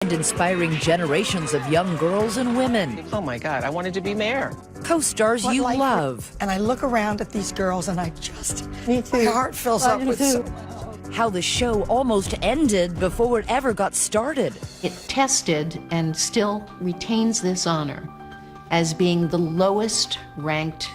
and inspiring generations of young girls and women. Oh my God, I wanted to be mayor. Co-stars you love. And I look around at these girls and I just, my heart fills up with so. How the show almost ended before it ever got started. It tested and still retains this honor as being the lowest ranked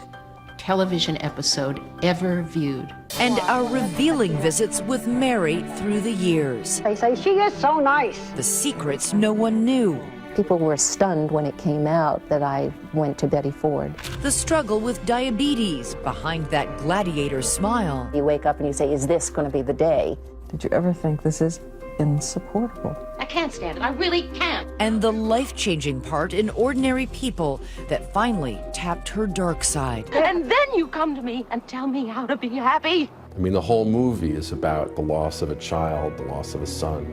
television episode ever viewed. And our revealing visits with Mary through the years. They say she is so nice. The secrets no one knew. People were stunned when it came out that I went to Betty Ford. The struggle with diabetes behind that gladiator smile. You wake up and you say, is this going to be the day? Did you ever think this is insupportable? I can't stand it. I really can't. And the life-changing part in ordinary people that finally tapped her dark side. And then you come to me and tell me how to be happy. I mean, the whole movie is about the loss of a child, the loss of a son,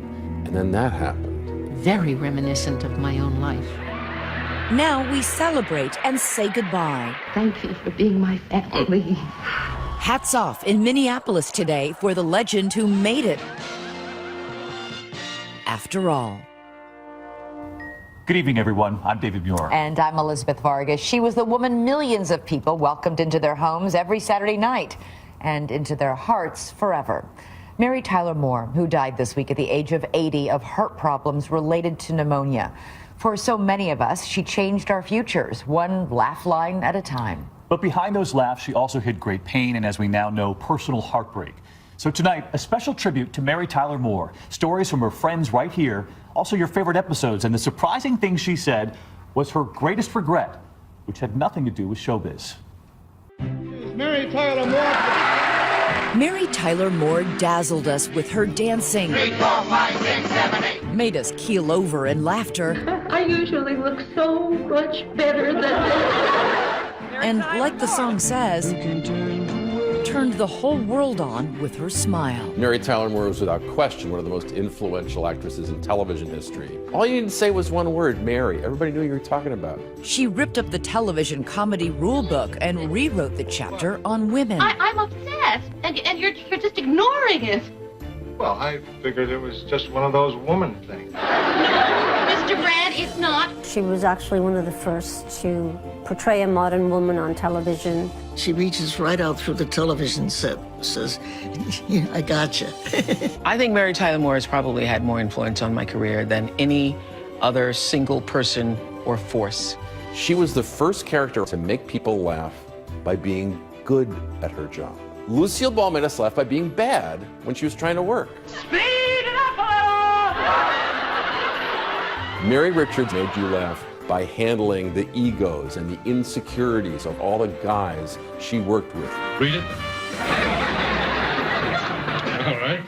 and then that happened. Very reminiscent of my own life. Now we celebrate and say goodbye. Thank you for being my family. Hats off in Minneapolis today for the legend who made it. After all. Good evening, everyone. I'm David Muir. And I'm Elizabeth Vargas. She was the woman millions of people welcomed into their homes every Saturday night and into their hearts forever. Mary Tyler Moore, who died this week at the age of 80 of heart problems related to pneumonia. For so many of us, she changed our futures, one laugh line at a time. But behind those laughs, she also hid great pain and, as we now know, personal heartbreak. So tonight, a special tribute to Mary Tyler Moore. Stories from her friends right here, also your favorite episodes, and the surprising thing she said was her greatest regret, which had nothing to do with showbiz. Mary Tyler Moore. Mary Tyler Moore dazzled us with her dancing. 3, 4, 5, 6, 7, 8. Made us keel over in laughter. I usually look so much better than this. And like the song says, turned the whole world on with her smile. Mary Tyler Moore was without question one of the most influential actresses in television history. All you needed to say was one word, Mary. Everybody knew you were talking about. She ripped up the television comedy rule book and rewrote the chapter on women. I'm obsessed, and you're just ignoring it. Well, I figured it was just one of those woman things. Mr. Brand, it's not. She was actually one of the first to portray a modern woman on television. She reaches right out through the television set, says, yeah, I gotcha. I think Mary Tyler Moore has probably had more influence on my career than any other single person or force. She was the first character to make people laugh by being good at her job. Lucille Ball made us laugh by being bad when she was trying to work. Speed it up a little! Mary Richards made you laugh by handling the egos and the insecurities of all the guys she worked with. Read it. All right.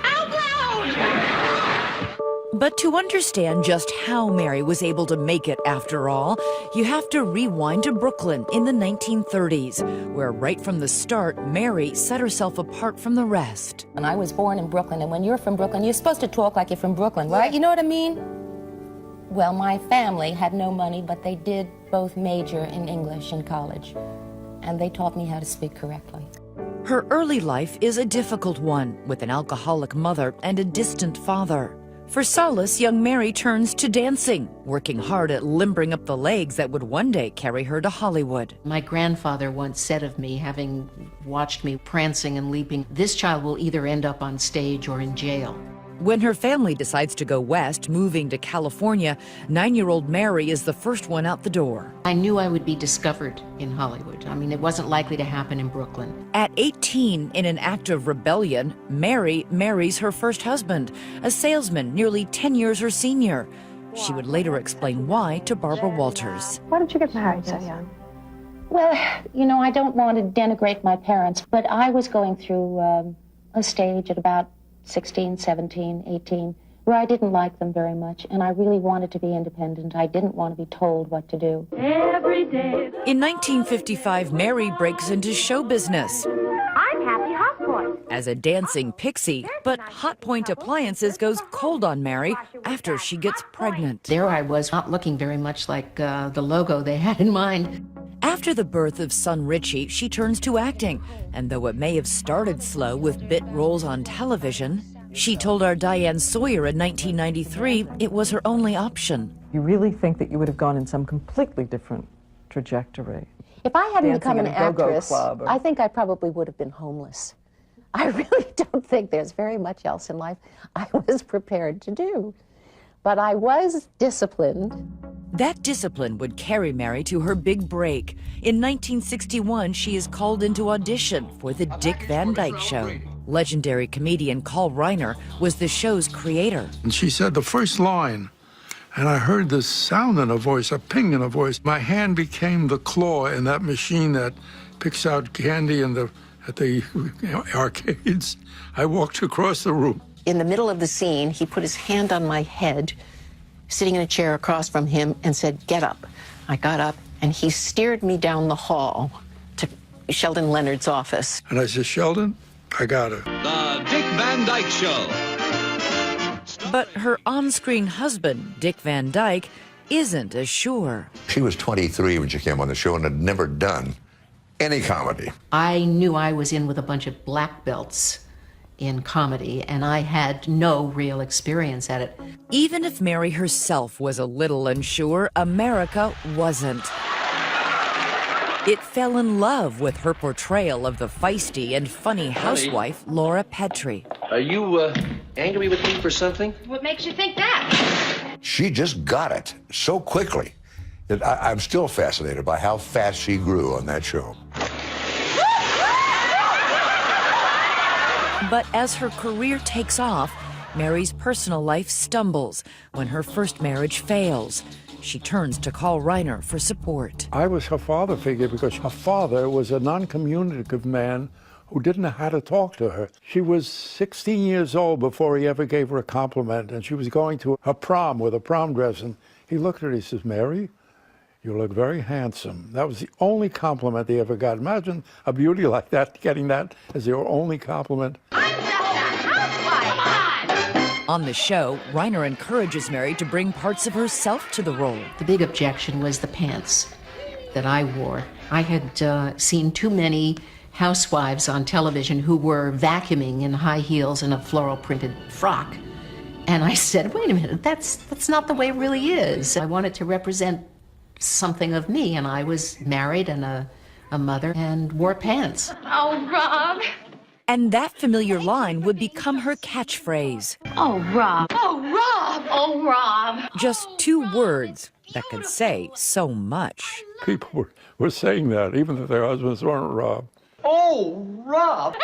Out loud! But to understand just how Mary was able to make it after all, you have to rewind to Brooklyn in the 1930s, where right from the start, Mary set herself apart from the rest. And I was born in Brooklyn, and when you're from Brooklyn, you're supposed to talk like you're from Brooklyn, right? You know what I mean? Well, my family had no money, but they did both major in English in college, and they taught me how to speak correctly. Her early life is a difficult one, with an alcoholic mother and a distant father. For solace, young Mary turns to dancing, working hard at limbering up the legs that would one day carry her to Hollywood. My grandfather once said of me, having watched me prancing and leaping, this child will either end up on stage or in jail. When her family decides to go west, moving to California, 9-year-old Mary is the first one out the door. I knew I would be discovered in Hollywood. I mean, it wasn't likely to happen in Brooklyn. At 18, in an act of rebellion, Mary marries her first husband, a salesman nearly 10 years her senior. She would later explain why to Barbara Walters. Why did you get married so young? Well, you know, I don't want to denigrate my parents, but I was going through a stage at about 16, 17, 18, where I didn't like them very much, and I really wanted to be independent. I didn't want to be told what to do. Every day. In 1955, Mary breaks into show business I'm Happy Hot Point. as a dancing pixie, but Hot Point Appliances goes cold on Mary after she gets pregnant. There I was, not looking very much like the logo they had in mind. After the birth of son Richie, she turns to acting, and though it may have started slow with bit roles on television, She told our Diane Sawyer in 1993 it was her only option. You really think that you would have gone in some completely different trajectory? If I hadn't Dancing become an in a go-go actress, club or- I think I probably would have been homeless. I really don't think there's very much else in life I was prepared to do. But I was disciplined. That discipline would carry Mary to her big break. In 1961, she is called into audition for the Dick Van Dyke Show. Legendary comedian Carl Reiner was the show's creator. And she said the first line, and I heard this sound in her voice, a ping in her voice. My hand became the claw in that machine that picks out candy at the arcades. I walked across the room. In the middle of the scene, he put his hand on my head, sitting in a chair across from him, and said, "Get up." I got up, and he steered me down the hall to Sheldon Leonard's office. And I said, "Sheldon, I got her." The Dick Van Dyke Show. But her on-screen husband, Dick Van Dyke, isn't as sure. She was 23 when she came on the show and had never done any comedy. I knew I was in with a bunch of black belts in comedy, and I had no real experience at it. Even if Mary herself was a little unsure, America wasn't. It fell in love with her portrayal of the feisty and funny housewife, Laura Petrie. Are you angry with me for something? What makes you think that? She just got it so quickly that I'm still fascinated by how fast she grew on that show. But as her career takes off, Mary's personal life stumbles when her first marriage fails. She turns to Carl Reiner for support. I was her father figure because her father was a non-communicative man who didn't know how to talk to her. She was 16 years old before he ever gave her a compliment, and she was going to her prom with a prom dress, and he looked at her, he says, "Mary, you look very handsome." That was the only compliment they ever got. Imagine a beauty like that, getting that as your only compliment. On the show, Reiner encourages Mary to bring parts of herself to the role. The big objection was the pants that I wore. I had seen too many housewives on television who were vacuuming in high heels and a floral printed frock. And I said, wait a minute, that's not the way it really is. I wanted to represent something of me, and I was married and a mother and wore pants. Oh, Rob. And that familiar line would become her catchphrase. Oh, Rob. Oh, Rob. Oh, Rob. Just 2 words that could say so much. People were saying that, even if their husbands weren't Rob. Oh, Rob.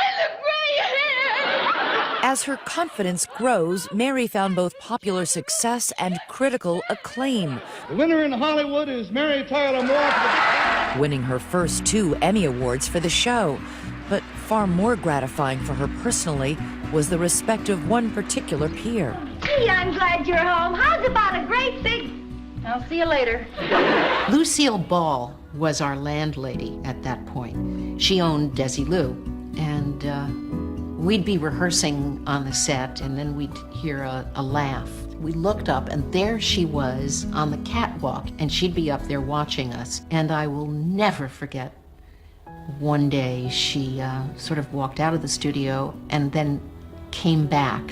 As her confidence grows, Mary found both popular success and critical acclaim. The winner in Hollywood is Mary Tyler Moore. Winning her first 2 Emmy Awards for the show. But far more gratifying for her personally was the respect of one particular peer. Gee, I'm glad you're home. How's about a great big... I'll see you later. Lucille Ball was our landlady at that point. She owned Desi Lou, and we'd be rehearsing on the set, and then we'd hear a laugh. We looked up, and there she was on the catwalk, and she'd be up there watching us. And I will never forget, one day she sort of walked out of the studio and then came back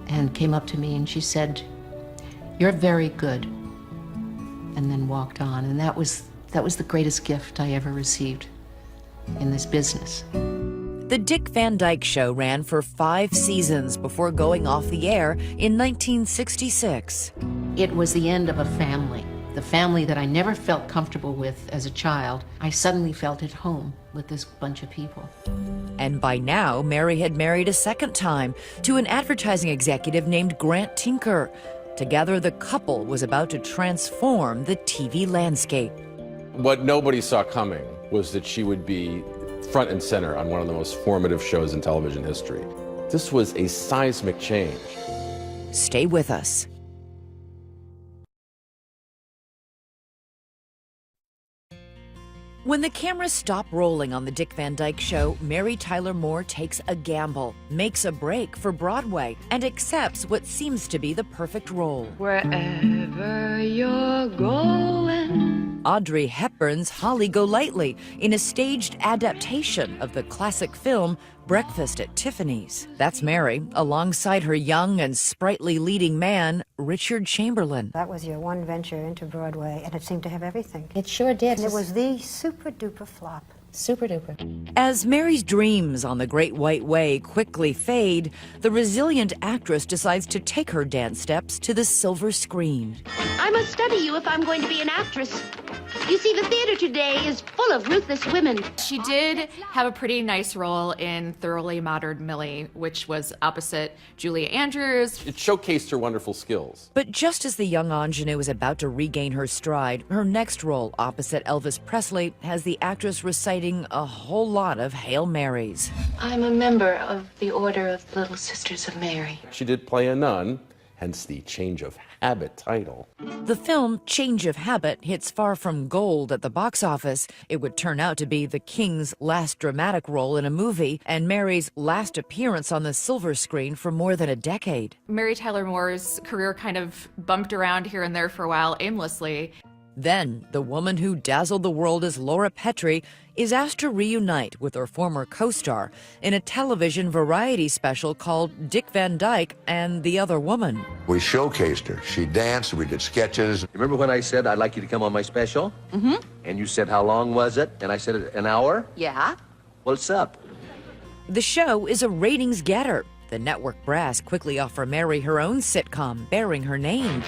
and came up to me and she said, "You're very good," and then walked on. And that was the greatest gift I ever received in this business. The Dick Van Dyke Show ran for 5 seasons before going off the air in 1966. It was the end of a family. The family that I never felt comfortable with as a child. I suddenly felt at home with this bunch of people. And by now, Mary had married a second time to an advertising executive named Grant Tinker. Together, the couple was about to transform the TV landscape. What nobody saw coming was that she would be front and center on one of the most formative shows in television history. This was a seismic change. Stay with us. When the cameras stop rolling on the Dick Van Dyke Show, Mary Tyler Moore takes a gamble, makes a break for Broadway, and accepts what seems to be the perfect role. Wherever you're going, Audrey Hepburn's Holly Golightly in a staged adaptation of the classic film Breakfast at Tiffany's. That's Mary, alongside her young and sprightly leading man, Richard Chamberlain. That was your one venture into Broadway, and it seemed to have everything. It sure did. And it was the super-duper flop. Super duper. As Mary's dreams on the Great White Way quickly fade, the resilient actress decides to take her dance steps to the silver screen. I must study you if I'm going to be an actress. You see, the theater today is full of ruthless women. She did have a pretty nice role in Thoroughly Modern Millie, which was opposite Julia Andrews. It showcased her wonderful skills. But just as the young ingenue is about to regain her stride, her next role opposite Elvis Presley has the actress reciting a whole lot of Hail Marys. I'm a member of the Order of the Little Sisters of Mary. She did play a nun, hence the Change of Habit title. The film Change of Habit hits far from gold at the box office. It would turn out to be the King's last dramatic role in a movie and Mary's last appearance on the silver screen for more than a decade. Mary Tyler Moore's career kind of bumped around here and there for a while aimlessly. Then, the woman who dazzled the world as Laura Petrie is asked to reunite with her former co-star in a television variety special called Dick Van Dyke and the Other Woman. We showcased her. She danced, we did sketches. Remember when I said I'd like you to come on my special? Mm-hmm. And you said, how long was it? And I said, an hour? Yeah. What's up? The show is a ratings getter. The network brass quickly offer Mary her own sitcom bearing her name.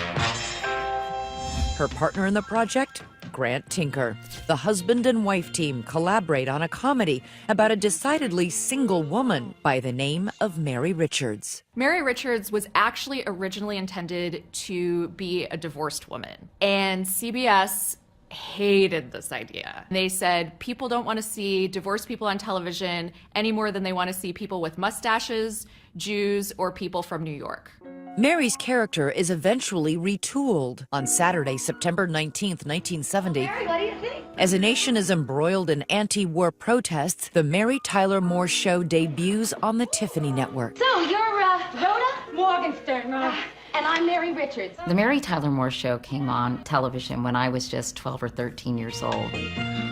Her partner in the project? Grant Tinker. The husband and wife team collaborate on a comedy about a decidedly single woman by the name of Mary Richards. Mary Richards was actually originally intended to be a divorced woman, and CBS hated this idea. They said people don't want to see divorced people on television any more than they want to see people with mustaches, Jews, or people from New York. Mary's character is eventually retooled on Saturday, September 19th, 1970. Mary, what do you think? As a nation is embroiled in anti-war protests, the Mary Tyler Moore Show debuts on the Tiffany Network. So, you're, Rhoda Morgenstern, and I'm Mary Richards. The Mary Tyler Moore Show came on television when I was just 12 or 13 years old.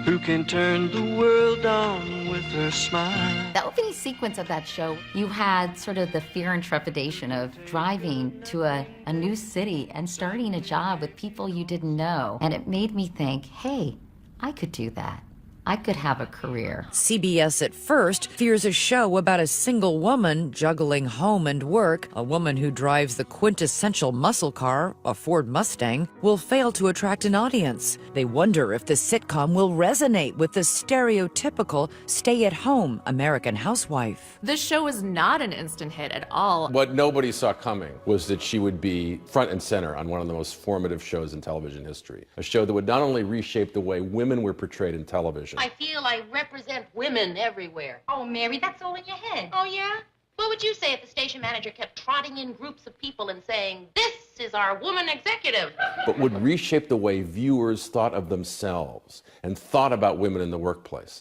Who can turn the world on with her smile? The opening sequence of that show, you had sort of the fear and trepidation of driving to a new city and starting a job with people you didn't know. And it made me think, hey, I could do that. I could have a career. CBS at first fears a show about a single woman juggling home and work, a woman who drives the quintessential muscle car, a Ford Mustang, will fail to attract an audience. They wonder if the sitcom will resonate with the stereotypical stay-at-home American housewife. This show was not an instant hit at all. What nobody saw coming was that she would be front and center on one of the most formative shows in television history. A show that would not only reshape the way women were portrayed in television. I feel I represent women everywhere. Oh, Mary, that's all in your head. Oh, yeah? What would you say if the station manager kept trotting in groups of people and saying, this is our woman executive? But would reshape the way viewers thought of themselves and thought about women in the workplace.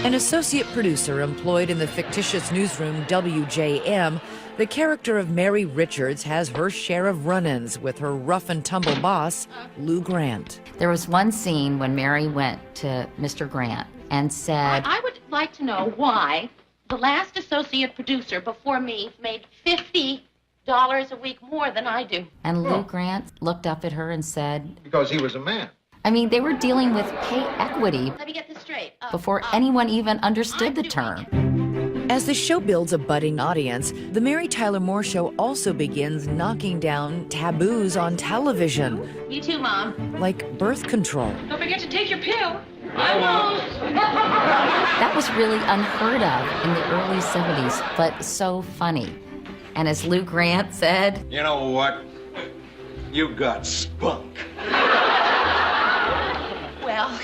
An associate producer employed in the fictitious newsroom WJM, the character of Mary Richards has her share of run-ins with her rough-and-tumble boss, Lou Grant. There was one scene when Mary went to Mr. Grant and said, I would like to know why the last associate producer before me made $50 a week more than I do. And Lou Grant looked up at her and said, because he was a man. I mean, they were dealing with pay equity Let me get this straight. before anyone even understood the term. As the show builds a budding audience, the Mary Tyler Moore Show also begins knocking down taboos on television, You too, Mom. like birth control. Don't forget to take your pill. I won't. That was really unheard of in the early 70s, but so funny. And as Lou Grant said, You know what? You got spunk. Well,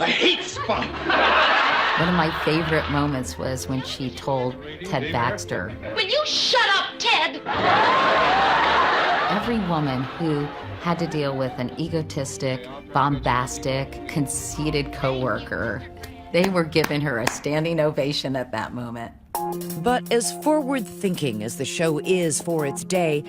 I hate spunk. one of my favorite moments was when she told Ted Baxter, will you shut up, Ted? every woman who had to deal with an egotistic, bombastic, conceited coworker, they were giving her a standing ovation at that moment. But as forward-thinking as the show is for its day,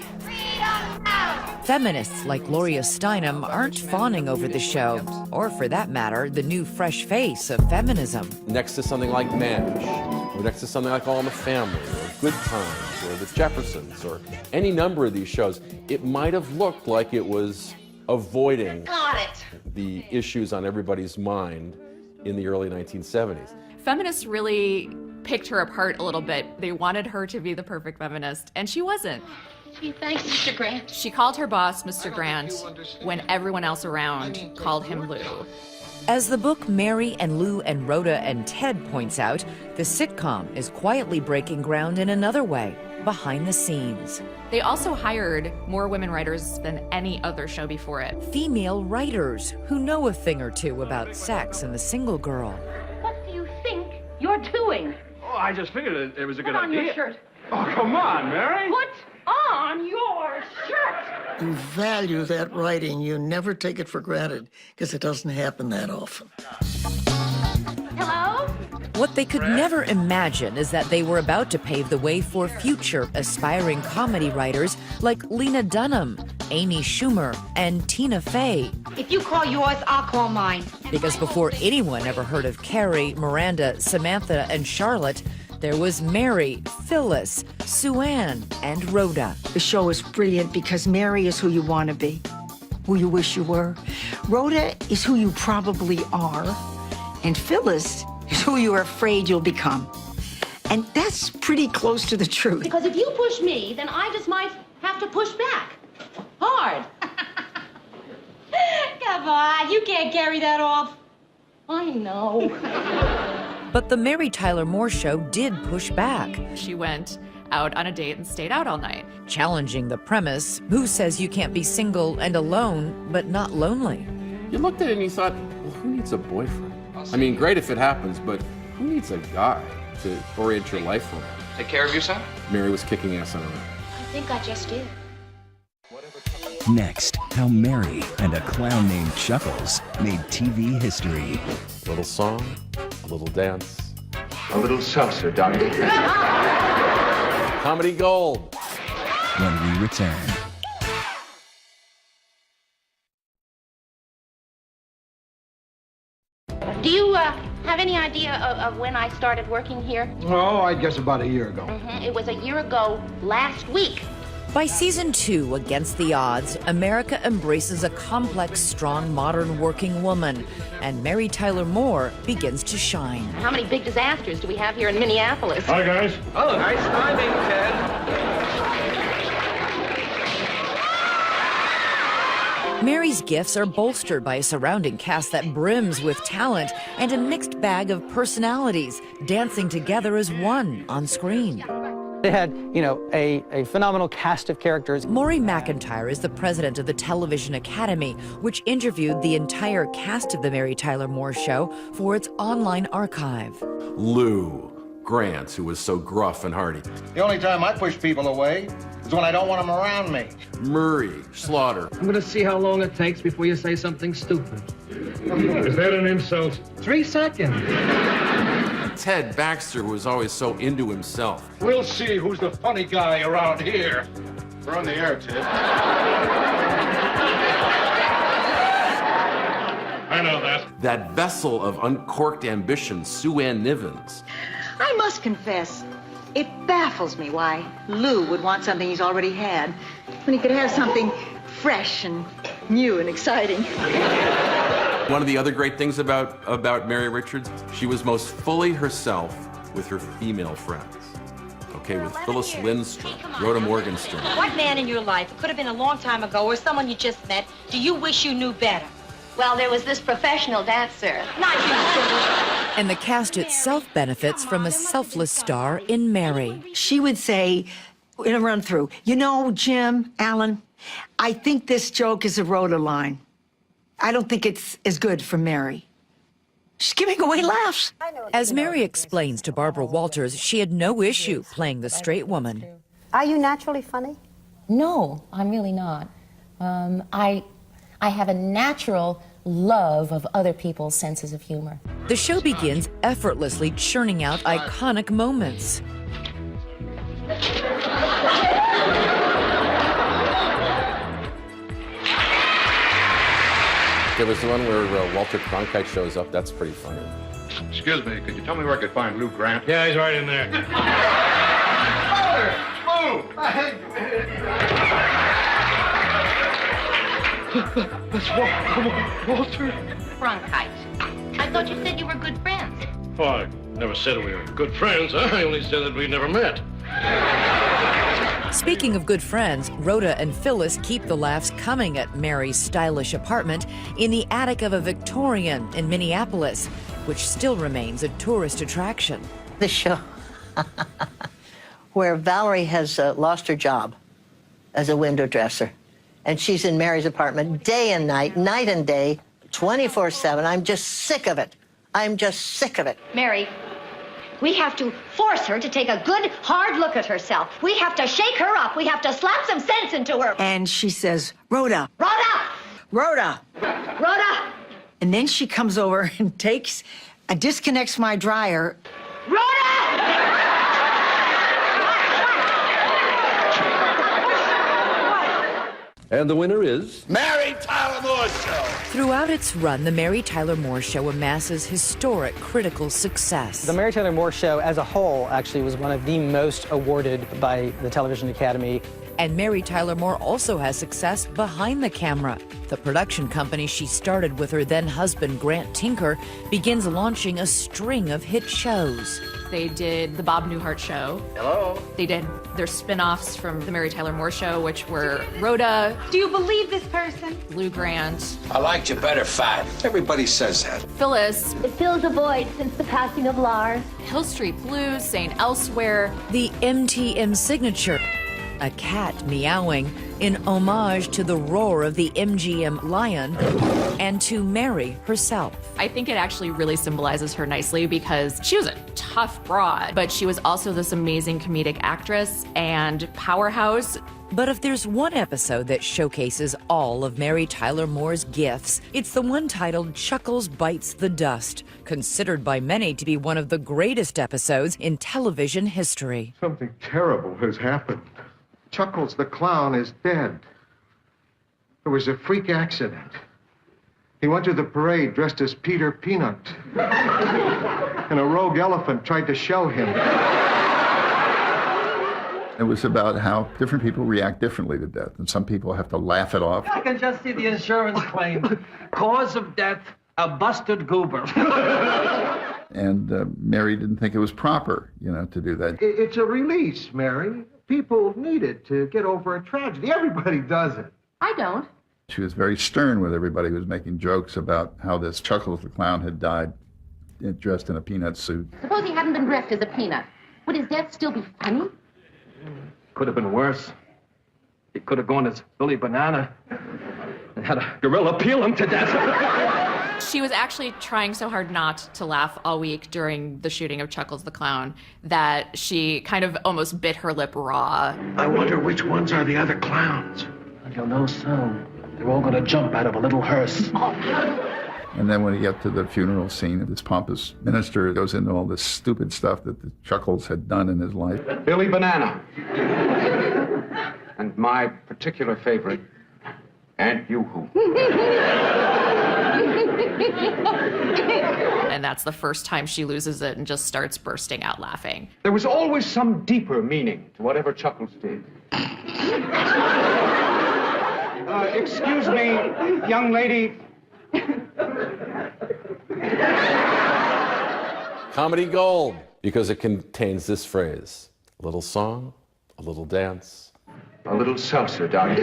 Feminists like Gloria Steinem aren't fawning over the show, or for that matter, the new fresh face of feminism. Next to something like MASH, or next to something like All in the Family, or Good Times, or The Jeffersons, or any number of these shows, it might have looked like it was avoiding the issues on everybody's mind in the early 1970s. Feminists really picked her apart a little bit. They wanted her to be the perfect feminist, and she wasn't. Gee, thanks, Mr. Grant. She called her boss Mr. Grant when everyone else around called him Lou. As the book Mary and Lou and Rhoda and Ted points out, the sitcom is quietly breaking ground in another way, behind the scenes. They also hired more women writers than any other show before it. Female writers who know a thing or two about sex and the single girl. What do you think you're doing? Oh, I just figured it was a good Put on idea. your shirt. Oh, come on, Mary. Put on your shirt. You value that writing. You never take it for granted because it doesn't happen that often. Hello? What they could never imagine is that they were about to pave the way for future aspiring comedy writers like Lena Dunham, Amy Schumer, and Tina Fey. If you call yours, I'll call mine. Because before anyone ever heard of Carrie, Miranda, Samantha, and Charlotte, there was Mary, Phyllis, Sue Ann, and Rhoda. The show is brilliant because Mary is who you want to be, who you wish you were. Rhoda is who you probably are. And Phyllis is who you're afraid you'll become. And that's pretty close to the truth. Because if you push me, then I just might have to push back. Hard. Come on, you can't carry that off. I know. But the Mary Tyler Moore Show did push back. She went out on a date and stayed out all night. Challenging the premise, who says you can't be single and alone, but not lonely? You looked at it and you thought, well, who needs a boyfriend? I mean, great if it happens, but who needs a guy to orient your life around? Take care of yourself. Mary was kicking ass on her own. I think I just did. Next, how Mary and a clown named Chuckles made TV history. A little song, a little dance. A little salsa, darling. Comedy gold. When we return. Do you have any idea of when I started working here? Oh, I guess about a year ago. It was a year ago last week. By season 2, Against the Odds, America embraces a complex, strong, modern working woman, and Mary Tyler Moore begins to shine. How many big disasters do we have here in Minneapolis? Hi, guys. Oh, nice timing, Ted. Mary's gifts are bolstered by a surrounding cast that brims with talent and a mixed bag of personalities, dancing together as one on screen. They had, a phenomenal cast of characters. Maury McIntyre is the president of the Television Academy, which interviewed the entire cast of The Mary Tyler Moore Show for its online archive. Lou Grant, who was so gruff and hearty. The only time I push people away is when I don't want them around me. Murray Slaughter. I'm gonna see how long it takes before you say something stupid. Is that an insult? 3 seconds. Ted Baxter, who was always so into himself. We'll see who's the funny guy around here. We're on the air, Ted. I know that. That vessel of uncorked ambition, Sue Ann Nivens. I must confess, it baffles me why Lou would want something he's already had when he could have something fresh and new and exciting. One of the other great things about Mary Richards, she was most fully herself with her female friends. Okay, with Phyllis Lindstrom, Rhoda Morgenstern. What man in your life, it could have been a long time ago or someone you just met, do you wish you knew better? Well, there was this professional dancer. Not you, And the cast itself benefits from a selfless star in Mary. She would say, in a run-through, Jim, Alan, I think this joke is a Rhoda line. I don't think it's as good for Mary. She's giving away laughs. As Mary explains to Barbara Walters, she had no issue playing the straight woman. Are you naturally funny? No, I'm really not. I have a natural love of other people's senses of humor. The show begins effortlessly churning out iconic moments. There was the one where Walter Cronkite shows up. That's pretty funny. Excuse me, could you tell me where I could find Lou Grant? Yeah, he's right in there. That's Walter. Bronchitis. I thought you said you were good friends. Oh, I never said we were good friends. I only said that we never met. Speaking of good friends, Rhoda and Phyllis keep the laughs coming at Mary's stylish apartment in the attic of a Victorian in Minneapolis, which still remains a tourist attraction. The show where Valerie has lost her job as a window dresser. And she's in Mary's apartment day and night and day, 24/7. I'm just sick of it. I'm just sick of it. Mary, we have to force her to take a good, hard look at herself. We have to shake her up. We have to slap some sense into her. And she says, Rhoda, Rhoda! Rhoda. Rhoda! And then she comes over and disconnects my dryer. Rhoda! And the winner is... Mary Tyler Moore Show. Throughout its run, The Mary Tyler Moore Show amasses historic critical success. The Mary Tyler Moore Show as a whole actually was one of the most awarded by the Television Academy. And Mary Tyler Moore also has success behind the camera. The production company she started with her then-husband, Grant Tinker, begins launching a string of hit shows. They did The Bob Newhart Show. Hello? They did their spin-offs from The Mary Tyler Moore Show, which were Rhoda, Do you believe this person? Lou Grant, I liked you better fat. Everybody says that. Phyllis, It fills a void since the passing of Lars. Hill Street Blues, St. Elsewhere. The MTM signature, a cat meowing in homage to the roar of the MGM lion and to Mary herself. I think it actually really symbolizes her nicely because she was a tough broad, but she was also this amazing comedic actress and powerhouse. But if there's one episode that showcases all of Mary Tyler Moore's gifts, it's the one titled Chuckles Bites the Dust, considered by many to be one of the greatest episodes in television history. Something terrible has happened. Chuckles the clown is dead. It was a freak accident. He went to the parade dressed as Peter Peanut. And a rogue elephant tried to show him. It was about how different people react differently to death, and some people have to laugh it off. I can just see the insurance claim. Cause of death, a busted goober. And Mary didn't think it was proper, to do that. It's a release, Mary. People need it to get over a tragedy. Everybody does it. I don't. She was very stern with everybody who was making jokes about how this Chuckles the clown had died dressed in a peanut suit. Suppose he hadn't been dressed as a peanut. Would his death still be funny? Could have been worse. He could have gone as Billy Banana and had a gorilla peel him to death. She was actually trying so hard not to laugh all week during the shooting of Chuckles the Clown that she kind of almost bit her lip raw. I wonder which ones are the other clowns. You'll know soon. They're all gonna jump out of a little hearse. And then when you get to the funeral scene, this pompous minister goes into all this stupid stuff that the Chuckles had done in his life. Billy Banana. And my particular favorite, Aunt Yoo-Hoo. And that's the first time she loses it and just starts bursting out laughing. There was always some deeper meaning to whatever Chuckles did. Excuse me, young lady. Comedy gold, because it contains this phrase: a little song, a little dance. A little seltzer, darling.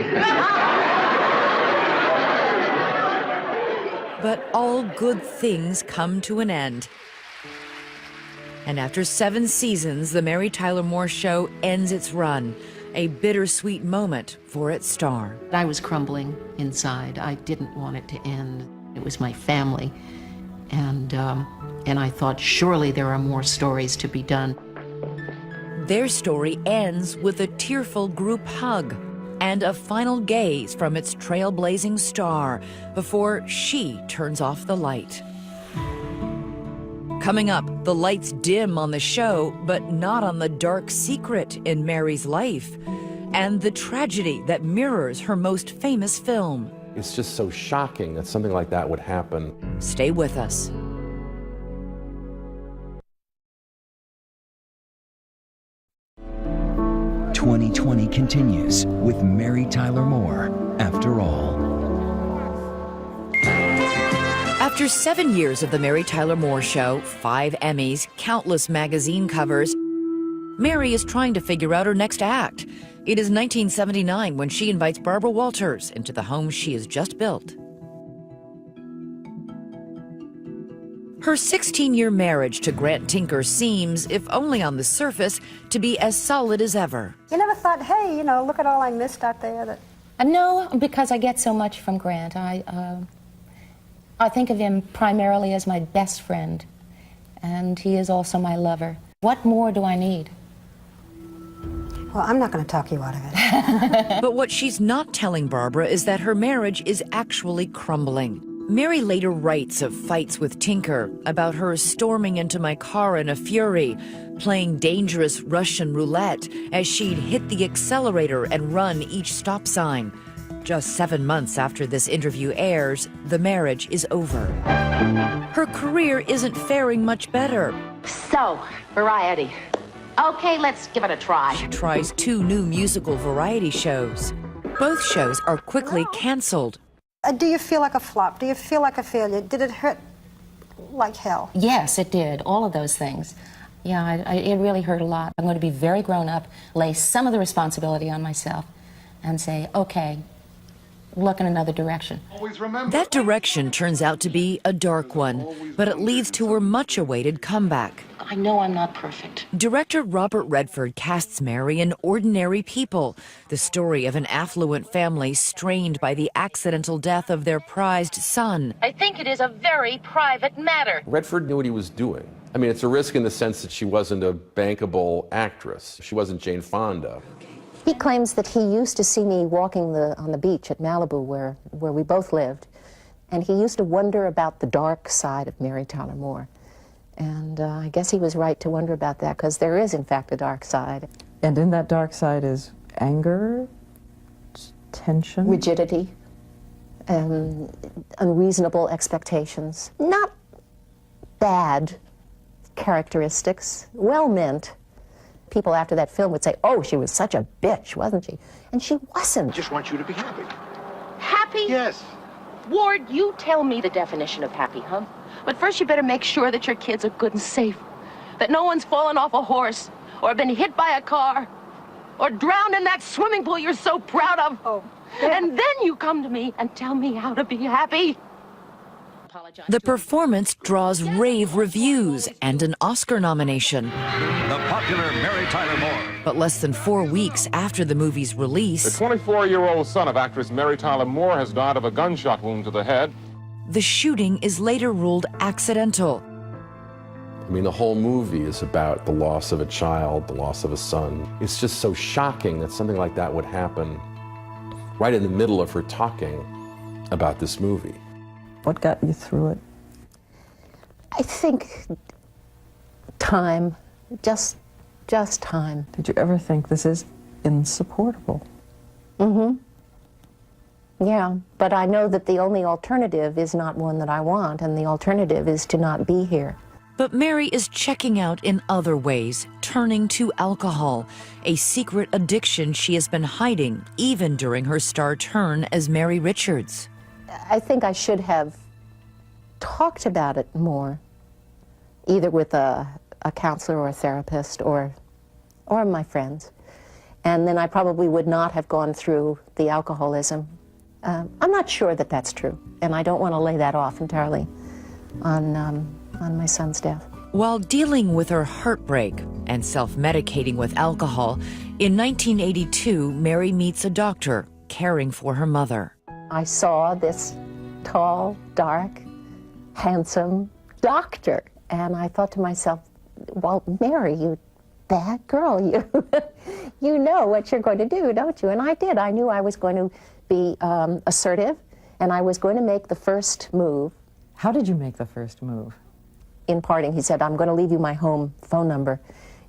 But all good things come to an end. And after 7 seasons, The Mary Tyler Moore Show ends its run, a bittersweet moment for its star. I was crumbling inside. I didn't want it to end. It was my family. And I thought, surely there are more stories to be done. Their story ends with a tearful group hug and a final gaze from its trailblazing star before she turns off the light. Coming up, the lights dim on the show, but not on the dark secret in Mary's life, and the tragedy that mirrors her most famous film. It's just so shocking that something like that would happen. Stay with us. "2020 continues with Mary Tyler Moore, After All." After 7 years of The Mary Tyler Moore Show, 5 Emmys, countless magazine covers, Mary is trying to figure out her next act. It is 1979 when she invites Barbara Walters into the home she has just built. Her 16-year marriage to Grant Tinker seems, if only on the surface, to be as solid as ever. You never thought, hey, look at all I missed out there? No, because I get so much from Grant. I think of him primarily as my best friend, and he is also my lover. What more do I need? Well, I'm not going to talk you out of it. But what she's not telling Barbara is that her marriage is actually crumbling. Mary later writes of fights with Tinker, about her storming into my car in a fury, playing dangerous Russian roulette as she'd hit the accelerator and run each stop sign. Just 7 months after this interview airs, the marriage is over. Her career isn't faring much better. So, variety. Okay, let's give it a try. She tries 2 new musical variety shows. Both shows are quickly canceled. Do you feel like a flop? Do you feel like a failure? Did it hurt like hell? Yes, it did. All of those things. Yeah, it really hurt a lot. I'm going to be very grown up, lay some of the responsibility on myself, and say, okay, look in another direction. That direction turns out to be a dark one, but it leads to her much-awaited comeback. I know I'm not perfect. Director Robert Redford casts Mary in Ordinary People, the story of an affluent family strained by the accidental death of their prized son. I think it is a very private matter. Redford knew what he was doing. I mean, it's a risk in the sense that she wasn't a bankable actress. She wasn't Jane Fonda. He claims that he used to see me walking on the beach at Malibu where we both lived, and he used to wonder about the dark side of Mary Tyler Moore. And I guess he was right to wonder about that, because there is, in fact, a dark side. And in that dark side is anger, tension? Rigidity, unreasonable expectations. Not bad characteristics, well meant. People after that film would say, oh, she was such a bitch, wasn't she? And she wasn't. I just want you to be happy. Happy? Yes. Ward, you tell me the definition of happy, huh? But first you better make sure that your kids are good and safe. That no one's fallen off a horse, or been hit by a car, or drowned in that swimming pool you're so proud of. Oh. And then you come to me and tell me how to be happy. The performance draws rave reviews and an Oscar nomination. The popular Mary Tyler Moore. But less than 4 weeks after the movie's release, The 24-year-old son of actress Mary Tyler Moore has died of a gunshot wound to the head. the shooting is later ruled accidental. I mean, the whole movie is about the loss of a child, the loss of a son. It's just so shocking that something like that would happen right in the middle of her talking about this movie. What got you through it? I think time, just time. Did you ever think this is insupportable? Mm-hmm. Yeah, but I know that the only alternative is not one that I want, and the alternative is to not be here. But Mary is checking out in other ways, turning to alcohol, a secret addiction she has been hiding even during her star turn as Mary Richards. I think I should have talked about it more, either with a counselor or a therapist or my friends. And then I probably would not have gone through the alcoholism. I'm not sure that that's true, and I don't want to lay that off entirely on my son's death. While dealing with her heartbreak and self-medicating with alcohol, in 1982, Mary meets a doctor caring for her mother. I saw this tall, dark, handsome doctor, and I thought to myself, well, Mary, you bad girl, you know what you're going to do, don't you? And I did. I knew I was going to be assertive, and I was going to make the first move. How did you make the first move? In parting, he said, I'm going to leave you my home phone number.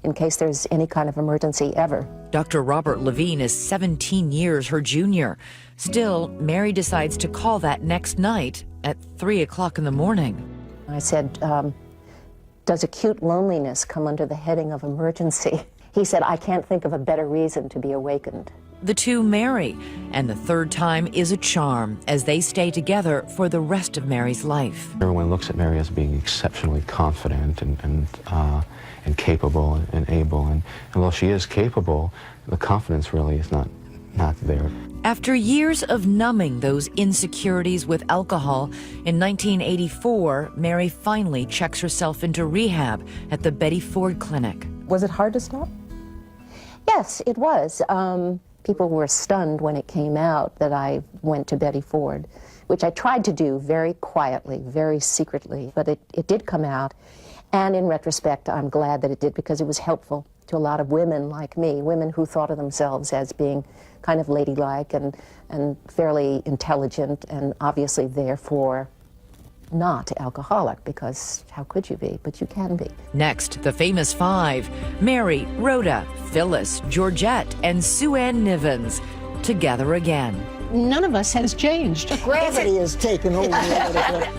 in case there's any kind of emergency ever. Dr. Robert Levine is 17 years her junior. Still, Mary decides to call that next night at 3 o'clock in the morning. I said, does acute loneliness come under the heading of emergency? He said, I can't think of a better reason to be awakened. The two marry, and the third time is a charm as they stay together for the rest of Mary's life. Everyone looks at Mary as being exceptionally confident and capable and able, and while she is capable, the confidence really is not there. After years of numbing those insecurities with alcohol, in 1984, Mary finally checks herself into rehab at the Betty Ford Clinic. Was it hard to stop? Yes, it was. People were stunned when it came out that I went to Betty Ford, which I tried to do very quietly, very secretly, but it did come out. And in retrospect, I'm glad that it did, because it was helpful to a lot of women like me, women who thought of themselves as being kind of ladylike and fairly intelligent, and obviously therefore not alcoholic, because how could you be? But you can be. Next, the famous five: Mary, Rhoda, Phyllis, Georgette, and Sue Ann Nivens, together again. None of us has changed. Gravity has taken over a little bit.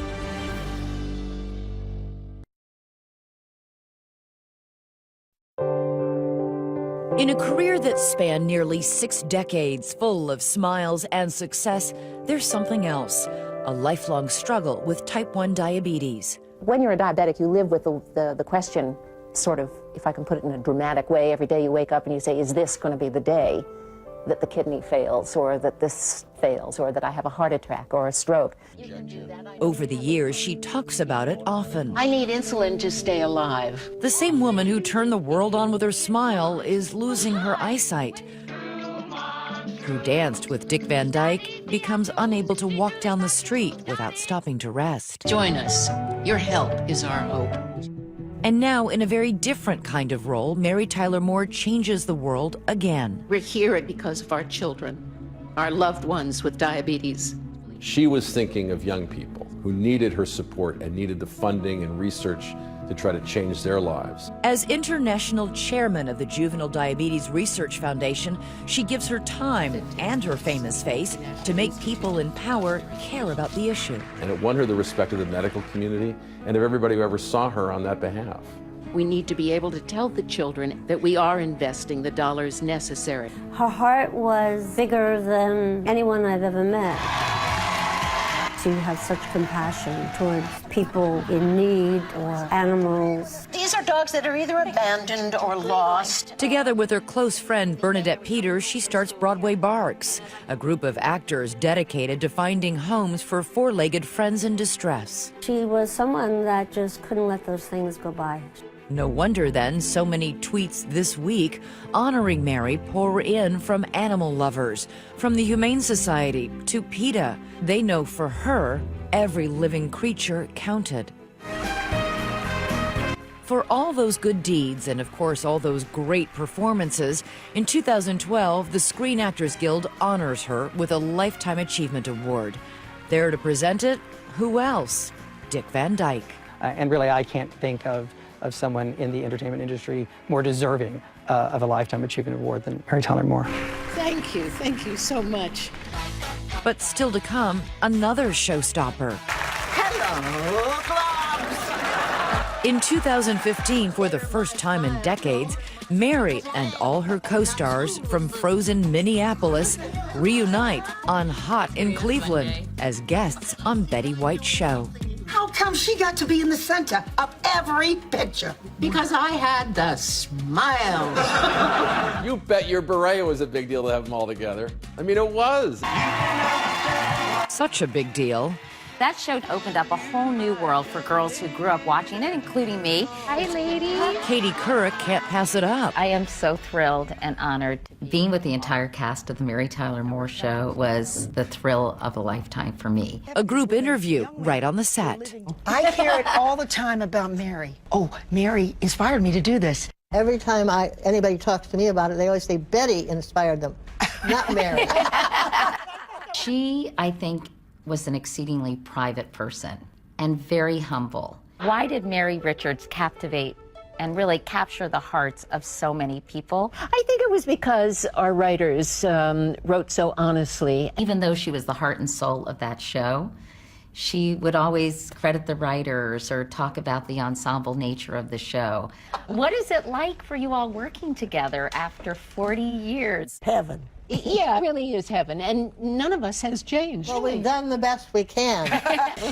In a career that spanned nearly 6 decades, full of smiles and success, there's something else: a lifelong struggle with type 1 diabetes. When you're a diabetic, you live with the question, sort of, if I can put it in a dramatic way, every day you wake up and you say, is this going to be the day that the kidney fails, or that this fails, or that I have a heart attack or a stroke? Over the years, she talks about it often. I need insulin to stay alive. The same woman who turned the world on with her smile is losing her eyesight. Who danced with Dick Van Dyke becomes unable to walk down the street without stopping to rest. Join us. Your help is our hope. And now, in a very different kind of role, Mary Tyler Moore changes the world again. We're here because of our children, our loved ones with diabetes. She was thinking of young people who needed her support and needed the funding and research to try to change their lives. As international chairman of the Juvenile Diabetes Research Foundation, she gives her time and her famous face to make people in power care about the issue. And it won her the respect of the medical community and of everybody who ever saw her on that behalf. We need to be able to tell the children that we are investing the dollars necessary. Her heart was bigger than anyone I've ever met. She had such compassion towards people in need or animals. These are dogs that are either abandoned or lost. Together with her close friend Bernadette Peters, she starts Broadway Barks, a group of actors dedicated to finding homes for four-legged friends in distress. She was someone that just couldn't let those things go by. No wonder, then, so many tweets this week honoring Mary pour in from animal lovers, from the Humane Society to PETA. They know for her, every living creature counted. For all those good deeds and, of course, all those great performances, in 2012, the Screen Actors Guild honors her with a Lifetime Achievement Award. There to present it, who else? Dick Van Dyke. And really, I can't think of someone in the entertainment industry more deserving of a Lifetime Achievement Award than Mary Tyler Moore. Thank you so much. But still to come, another showstopper. Hello, Globs! In 2015, for the first time in decades, Mary and all her co-stars from frozen Minneapolis reunite on Hot in Cleveland as guests on Betty White's show. How come she got to be in the center of every picture? Because I had the smile. You bet your beret was a big deal to have them all together. I mean, it was. Such a big deal. That show opened up a whole new world for girls who grew up watching it, including me. Hi, lady. Katie Couric can't pass it up. I am so thrilled and honored. Being with the entire cast of the Mary Tyler Moore Show was the thrill of a lifetime for me. A group interview right on the set. I hear it all the time about Mary. Oh, Mary inspired me to do this. Every time anybody talks to me about it, they always say Betty inspired them, not Mary. She, I think, was an exceedingly private person and very humble. Why did Mary Richards captivate and really capture the hearts of so many people. I think it was because our writers wrote so honestly. Even though she was the heart and soul of that show, she would always credit the writers or talk about the ensemble nature of the show. What is it like for you all working together after 40 years? Heaven. Yeah, it really is heaven, and none of us has changed. Well, we've done the best we can.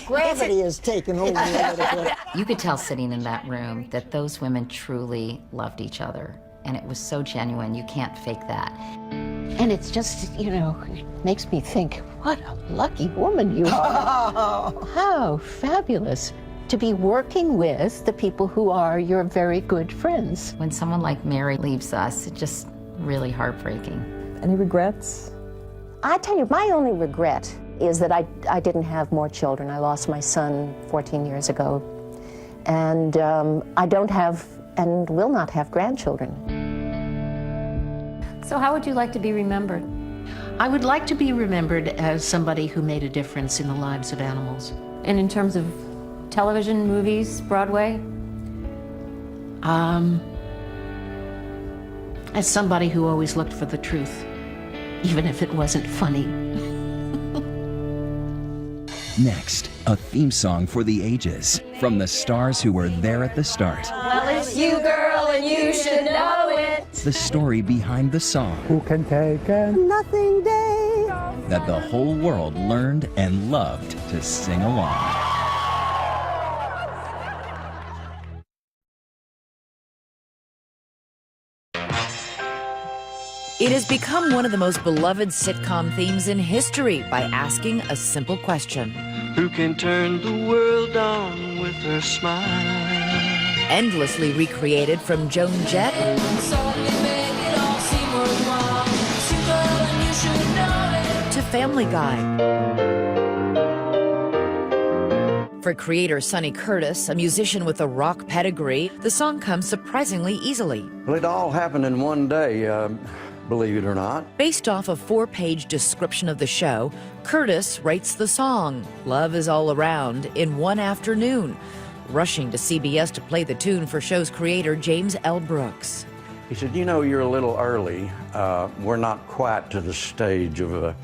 Gravity has taken over a little bit. You could tell sitting in that room that those women truly loved each other, and it was so genuine, you can't fake that. And it's just, you know, it makes me think, what a lucky woman you are. How fabulous to be working with the people who are your very good friends. When someone like Mary leaves us, it's just really heartbreaking. Any regrets? I tell you, my only regret is that I didn't have more children. I lost my son 14 years ago. And I don't have and will not have grandchildren. So how would you like to be remembered? I would like to be remembered as somebody who made a difference in the lives of animals. And in terms of television, movies, Broadway? As somebody who always looked for the truth, even if it wasn't funny. Next, a theme song for the ages from the stars who were there at the start. Well, it's you, girl, and you should know it. The story behind the song Who can take a nothing day that the whole world learned and loved to sing along. It has become one of the most beloved sitcom themes in history by asking a simple question. Who can turn the world on with her smile? Endlessly recreated from Joan Jett to Family Guy. For creator Sonny Curtis, a musician with a rock pedigree, the song comes surprisingly easily. Well, it all happened in one day, believe it or not. Based off a 4-page description of the show, Curtis writes the song, Love Is All Around, in one afternoon, rushing to CBS to play the tune for show's creator James L. Brooks. He said, you know, you're a little early. We're not quite to the stage of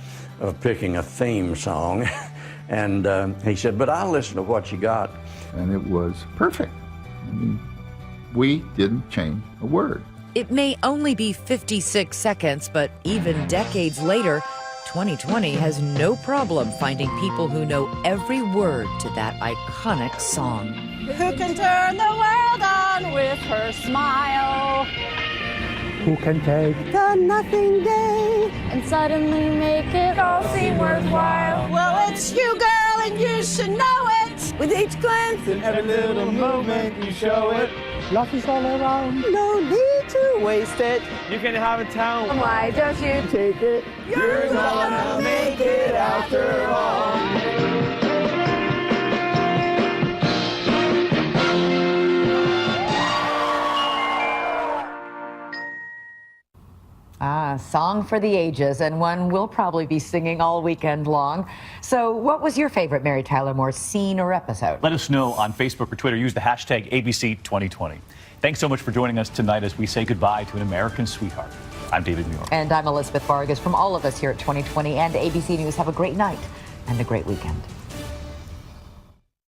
picking a theme song. And he said, but I'll listen to what you got. And it was perfect. I mean, we didn't change a word. It may only be 56 seconds, but even decades later, 2020 has no problem finding people who know every word to that iconic song. Who can turn the world on with her smile? Who can take The nothing day and suddenly make it all seem worthwhile. Well, it's you, girl, and you should know it. With each glance and every little movement, you show it. love is all around? No need to waste it. You can have a town. Why don't you take it? You're gonna make it after all. Song for the ages, and one we'll probably be singing all weekend long. So what was your favorite Mary Tyler Moore scene or episode? Let us know on Facebook or Twitter. Use the hashtag ABC2020. Thanks so much for joining us tonight as we say goodbye to an American sweetheart. I'm David Muir. And I'm Elizabeth Vargas. From all of us here at 2020 and ABC News, have a great night and a great weekend.